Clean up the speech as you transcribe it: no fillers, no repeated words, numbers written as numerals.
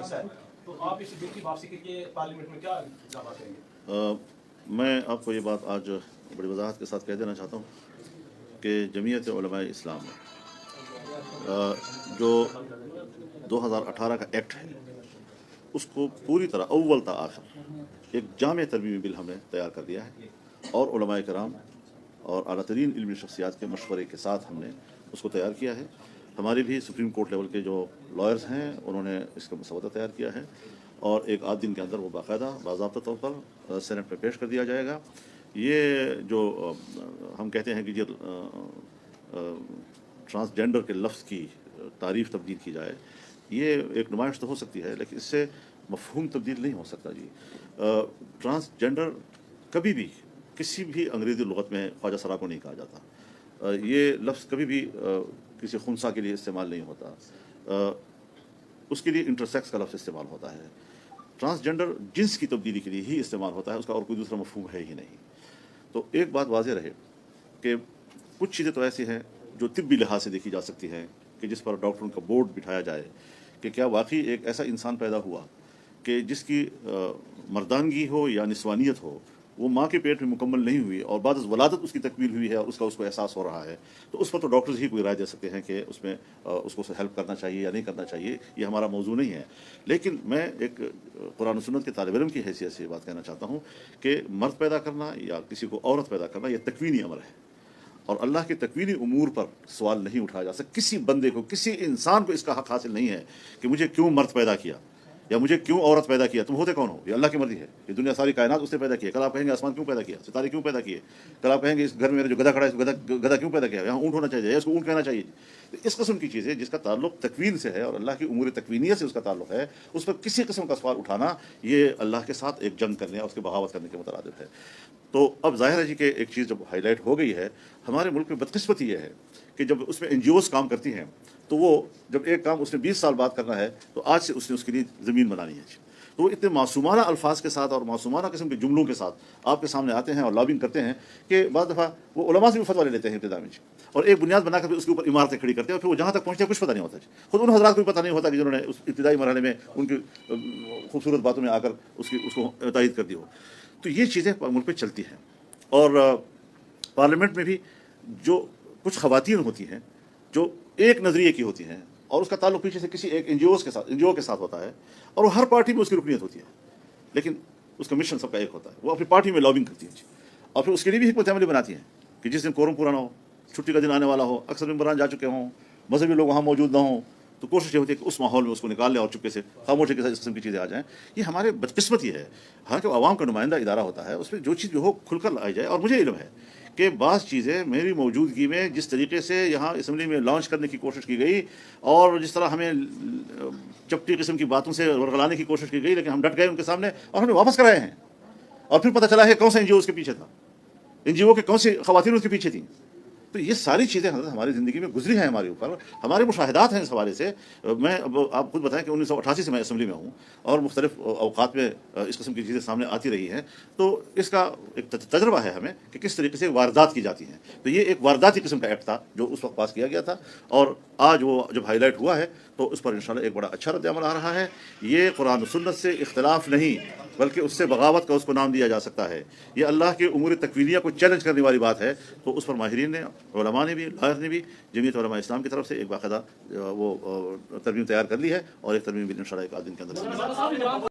हिस्सा है, तो आप इस बिल की वापसी के लिए पार्लियामेंट में क्या इल्ज़ामात करेंगे? मैं आपको ये बात आज बड़ी वजाहत के साथ कह देना चाहता हूँ कि जमीयत उलमाए इस्लाम जो 2018 का एक्ट है उसको पूरी तरह अव्वल ता आखिर एक जामे तरमीमी बिल हमने तैयार कर दिया है और उलमाए कराम और आला तरीन इल्मी शख्सियात के मशवरे के साथ हमने उसको तैयार किया है। हमारे भी सुप्रीम कोर्ट लेवल के जो लॉयर्स हैं उन्होंने इसका मसवदा तैयार किया है और एक आध दिन के अंदर वो बाकायदा बाज़ाब्ता तौर पर सेनेट में पेश कर दिया जाएगा। ये जो हम कहते हैं कि जो ट्रांसजेंडर के लफ्ज़ की तारीफ़ तब्दील की जाए, ये एक नुमाइश तो हो सकती है लेकिन इससे मफ़हूम तब्दील नहीं हो सकता जी। ट्रांसजेंडर कभी भी किसी भी अंग्रेज़ी लुग़त में ख्वाजा सरा को नहीं कहा जाता। ये लफ्ज़ कभी भी किसी खुनसा के लिए इस्तेमाल नहीं होता, उसके लिए इंटरसेक्स का लफ्ज़ इस्तेमाल होता है। ट्रांसजेंडर जिन्स की तब्दीली के लिए ही इस्तेमाल होता है, उसका और कोई दूसरा मफ़हूम है ही नहीं। तो एक बात वाज़ेह रहे कि कुछ चीज़ें तो ऐसी हैं जो तिब्बी लिहाज से देखी जा सकती हैं कि जिस पर डॉक्टरों का बोर्ड बिठाया जाए कि क्या वाकई एक ऐसा इंसान पैदा हुआ कि जिसकी मर्दानगी हो या निस्वानियत हो वो माँ के पेट में मुकम्मल नहीं हुई और बाद वलादत उसकी तकमील हुई है और उसका उसको एहसास हो रहा है, तो उस पर तो डॉक्टर्स ही कोई राय दे सकते हैं कि उसमें उसको हेल्प करना चाहिए या नहीं करना चाहिए। ये हमारा मौजू नहीं है। लेकिन मैं एक कुरान सुन्नत के तालिब इल्म की हैसियत से बात कहना चाहता हूँ कि मर्द पैदा करना या किसी को औरत पैदा करना यह तकवीनी अमर है और अल्लाह के तकवीनी उमूर पर सवाल नहीं उठाया जा सकता। किसी बंदे को, किसी इंसान को इसका हक हासिल नहीं है कि मुझे क्यों मर्द पैदा किया या मुझे क्यों औरत पैदा किया। तुम होते कौन हो? ये अल्लाह की मर्जी है। ये दुनिया सारी कायनात उसने पैदा किया। कल आप कहेंगे आसमान क्यों पैदा किया, सितारे क्यों पैदा किए। कल आप कहेंगे इस घर में मेरे जो गधा खड़ा है गधा क्यों पैदा किया, यहाँ ऊँट होना चाहिए, इसको ऊँट कहना चाहिए। तो इस किस्म की चीज़ें जिसका ताल्लुक तकवीन से है और अल्लाह की उमूर तकवीनियत से उसका ताल्लुक है, उस पर किसी किस्म का सवाल उठाना ये अल्लाह के साथ एक जंग करने और उसकी बगावत करने के मुतरादिफ है। तो अब ज़ाहिर है जी कि एक चीज़ जब हाईलाइट हो गई है, हमारे मुल्क में बदकिस्मती ये है कि जब उसमें NGOs काम करती हैं तो वो जब एक काम उसने 20 साल बाद करना है तो आज से उसने उसके लिए ज़मीन बनानी है। तो वो इतने मासूमाना अल्फाज के साथ और मासूमाना किस्म के जुमलों के साथ आपके सामने आते हैं और लॉबिंग करते हैं कि बाद दफ़ा वो उलमा से भी फतवा ले लेते हैं इब्तिदा में और एक बुनियाद बनाकर भी उसके ऊपर इमारतें खड़ी करते हैं और फिर वो जहाँ तक पहुँचते हैं कुछ पता नहीं होता। खुद उन हज़रात को भी पता नहीं होता कि जिन्होंने उस इब्तिदाई मरहले में उनकी खूबसूरत बातों में आकर उसको तायद कर दी हो। तो ये चीज़ें मुल्क पर चलती हैं और पार्लियामेंट में भी जो कुछ ख़वातीन होती हैं जो एक नज़रिए की होती हैं और उसका ताल्लुक पीछे से किसी एक NGO के साथ होता है और वो हर पार्टी में उसकी रुकनीत होती है, लेकिन उसका मिशन सबका एक होता है। वो अपनी पार्टी में लॉबिंग करती है और फिर उसके लिए भी हिकमत अमली बनाती है कि जिस दिन कोरम पूरा ना हो, छुट्टी का दिन आने वाला हो, अक्सर मेंबरान जा चुके हों, मजहबी लोग वहाँ मौजूद ना हों, तो कोशिश ये होती है कि उस माहौल में उसको निकाल लें और चुपके से खामोशी के साथ इस किस्म की चीज़ें आ जाएँ। ये हमारे बदकिस्मती है। हालांकि आवाम का नुमाइंदा इदारा होता है, उसमें जो चीज़ हो खुलकर लाई जाए। और मुझे इल्म है कि बाज़ चीज़ें मेरी मौजूदगी में जिस तरीके से यहाँ असम्बली में लॉन्च करने की कोशिश की गई और जिस तरह हमें चपटी किस्म की बातों से वरगलाने की कोशिश की गई, लेकिन हम डट गए उनके सामने और हमने वापस कराए हैं। और फिर पता चला है कौन सा NGO उसके पीछे था, NGO के कौन सी ख़वातीन उसके पीछे थी। तो ये सारी चीज़ें हमारी ज़िंदगी में गुजरी हैं, हमारे ऊपर हमारे मुशाहिदात हैं इस हवाले से। मैं आप खुद बताएं कि 1988 से मैं असम्बली में हूँ और मुख्तलिफ अवकात में इस किस्म की चीज़ें सामने आती रही हैं। तो इसका एक तजर्बा है हमें कि किस तरीके से वारदात की जाती हैं। तो ये एक वारदाती किस्म का एक्ट था जो उस वक्त पास किया गया था और आज वो जब हाईलाइट हुआ है तो उस पर इंशाल्लाह एक बड़ा अच्छा रद्द-ए-अमल आ रहा है। ये कुरान सुन्नत से इख्तिलाफ नहीं बल्कि उससे बगावत का उसको नाम दिया जा सकता है। ये अल्लाह के उमूर तकवीनिया को चैलेंज करने वाली बात है। तो उस पर माहिरीन ने, उलमा ने भी, लॉयर ने भी, जमीयत उलमा इस्लाम की तरफ से एक बाकायदा वो तरमीम तैयार कर ली है और एक तरमीम भी इंशाल्लाह एक आध दिन के अंदर